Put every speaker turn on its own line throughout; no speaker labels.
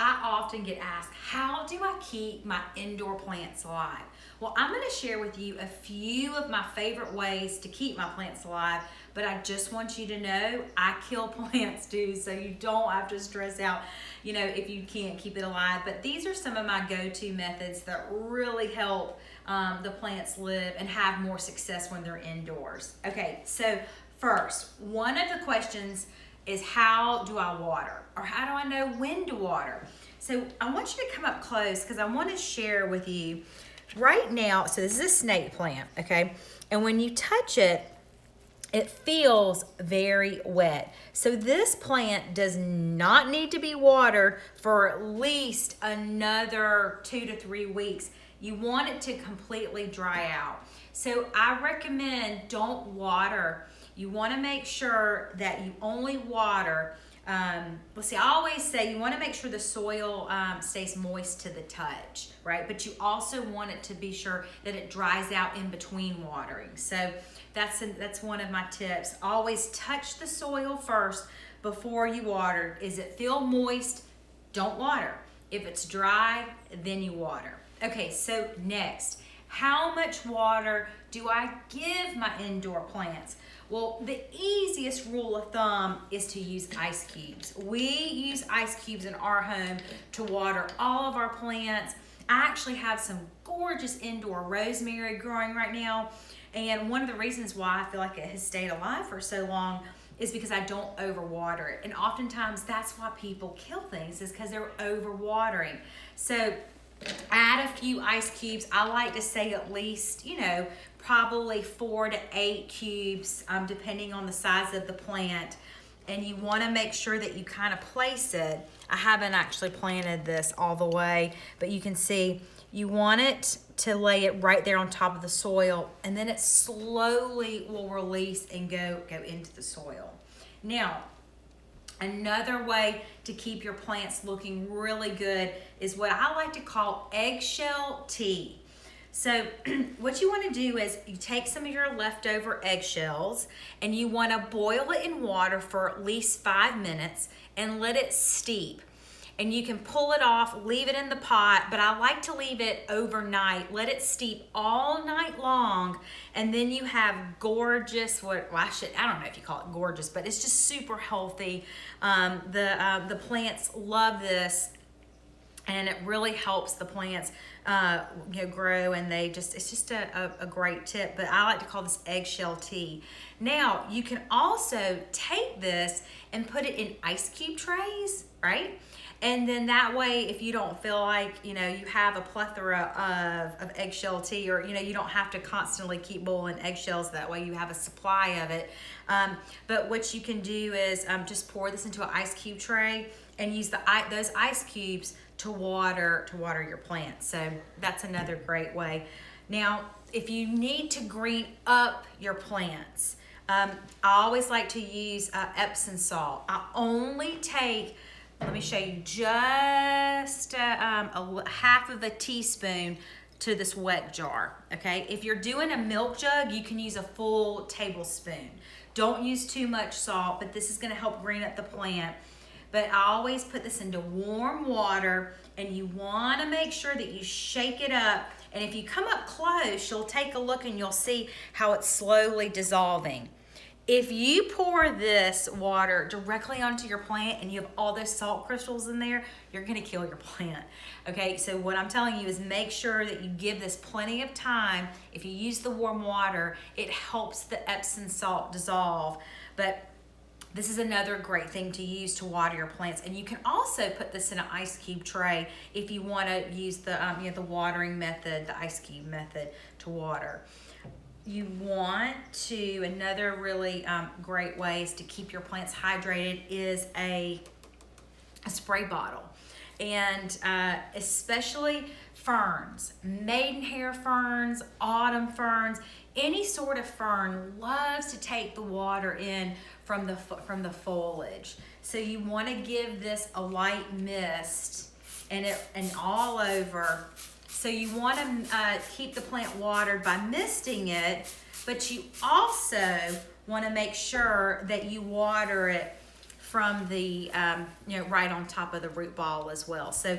I often get asked, how do I keep my indoor plants alive? Well, I'm going to share with you a few of my favorite ways to keep my plants alive, but I just want you to know I kill plants too, so you don't have to stress out, if you can't keep it alive. But these are some of my go-to methods that really help the plants live and have more success when they're indoors. Okay, so first, one of the questions is, how do I water? Or how do I know when to water? So I want you to come up close because I want to share with you right now. So this is a snake plant, okay? And when you touch it, it feels very wet. So this plant does not need to be watered for at least another 2 to 3 weeks. You want it to completely dry out. So I recommend don't water. You want to make sure that you only water. I always say you want to make sure the soil stays moist to the touch, right? But you also want it to be sure that it dries out in between watering. So that's one of my tips. Always touch the soil first before you water. Is it feel moist? Don't water. If it's dry, then you water. Okay, so next, how much water do I give my indoor plants? Well, the easiest rule of thumb is to use ice cubes. We use ice cubes in our home to water all of our plants. I actually have some gorgeous indoor rosemary growing right now. And one of the reasons why I feel like it has stayed alive for so long is because I don't overwater it. And oftentimes that's why people kill things, is because they're overwatering. So add a few ice cubes. I like to say at least, probably 4 to 8 cubes, depending on the size of the plant. And you want to make sure that you kind of place it. I haven't actually planted this all the way, but you can see you want it to lay it right there on top of the soil, and then it slowly will release and go into the soil. Now, another way to keep your plants looking really good is what I like to call eggshell tea. So what you want to do is you take some of your leftover eggshells and you want to boil it in water for at least 5 minutes and let it steep. And you can pull it off, leave it in the pot, but I like to leave it overnight. Let it steep all night long, and then you have gorgeous, I don't know if you call it gorgeous, but it's just super healthy. The plants love this, and it really helps the plants grow, and it's just a great tip. But I like to call this eggshell tea. Now, you can also take this and put it in ice cube trays, right? And then that way, if you don't feel like, you have a plethora of eggshell tea, or, you don't have to constantly keep boiling eggshells, that way you have a supply of it. But what you can do is just pour this into an ice cube tray and use those ice cubes to water your plants. So that's another great way. Now, if you need to green up your plants, I always like to use Epsom salt. I only take, let me show you, just a half of a teaspoon to this wet jar, okay? If you're doing a milk jug, you can use a full tablespoon. Don't use too much salt, but this is gonna help green up the plant. But I always put this into warm water, and you wanna make sure that you shake it up. And if you come up close, you'll take a look and you'll see how it's slowly dissolving. If you pour this water directly onto your plant and you have all those salt crystals in there, you're gonna kill your plant. Okay, so what I'm telling you is make sure that you give this plenty of time. If you use the warm water, it helps the Epsom salt dissolve. But this is another great thing to use to water your plants. And you can also put this in an ice cube tray if you wanna use the watering method, the ice cube method to water. You want to, another really great ways to keep your plants hydrated is a spray bottle. And especially ferns, maidenhair ferns, autumn ferns, any sort of fern loves to take the water in from the foliage. So you want to give this a light mist and all over. So you want to keep the plant watered by misting it, but you also want to make sure that you water it from the, right on top of the root ball as well. So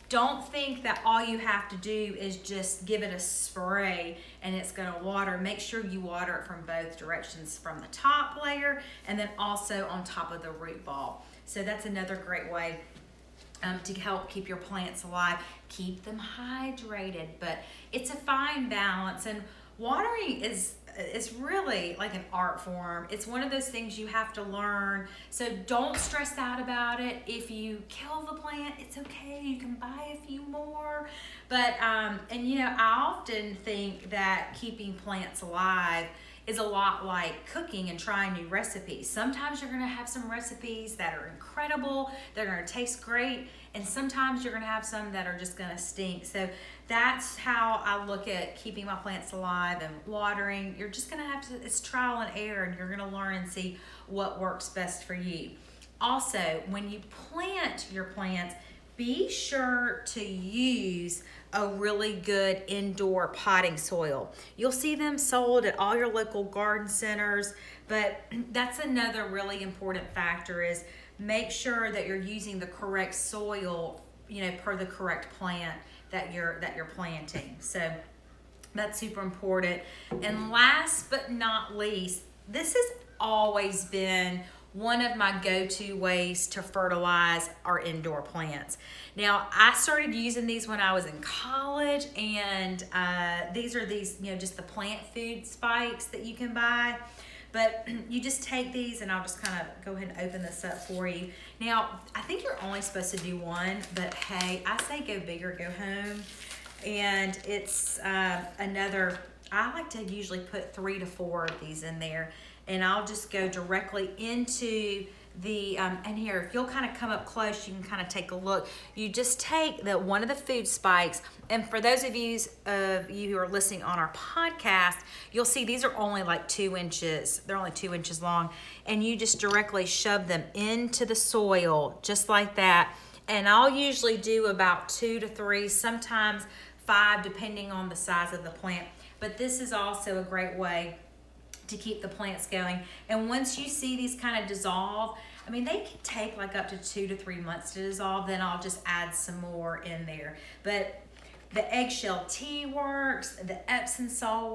don't think that all you have to do is just give it a spray and it's going to water. Make sure you water it from both directions, from the top layer and then also on top of the root ball. So that's another great way to help keep your plants alive. Keep them hydrated, but it's a fine balance, and watering is really like an art form. It's one of those things you have to learn. So don't stress out about it. If you kill the plant, it's okay. You can buy a few more. But I often think that keeping plants alive is a lot like cooking and trying new recipes. Sometimes you're gonna have some recipes that are incredible, they're gonna taste great, and sometimes you're gonna have some that are just gonna stink. So that's how I look at keeping my plants alive and watering. You're just gonna have to, it's trial and error, and you're gonna learn and see what works best for you. Also, when you plant your plants, be sure to use a really good indoor potting soil. You'll see them sold at all your local garden centers, but that's another really important factor, is make sure that you're using the correct soil, per the correct plant that you're planting. So that's super important. And last but not least, this has always been one of my go-to ways to fertilize our indoor plants. Now, I started using these when I was in college, and these are just the plant food spikes that you can buy. But you just take these, and I'll just kind of go ahead and open this up for you. Now, I think you're only supposed to do one, but hey, I say go big or go home. And it's I like to usually put 3 to 4 of these in there. And I'll just go directly into the, and here, if you'll kind of come up close, you can kind of take a look. You just take one of the food spikes, and for those of you who are listening on our podcast, you'll see these are only like 2 inches. They're only 2 inches long, and you just directly shove them into the soil, just like that. And I'll usually do about 2 to 3, sometimes 5, depending on the size of the plant. But this is also a great way to keep the plants going. And once you see these kind of dissolve, they can take like up to 2 to 3 months to dissolve. Then I'll just add some more in there. But the eggshell tea works, the Epsom salt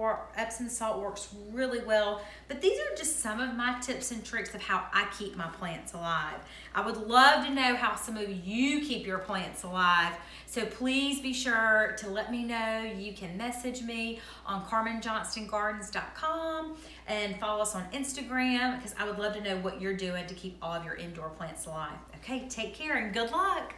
works really well. But these are just some of my tips and tricks of how I keep my plants alive. I would love to know how some of you keep your plants alive. So please be sure to let me know. You can message me on CarmenJohnstonGardens.com and follow us on Instagram, because I would love to know what you're doing to keep all of your indoor plants alive. Okay, take care and good luck.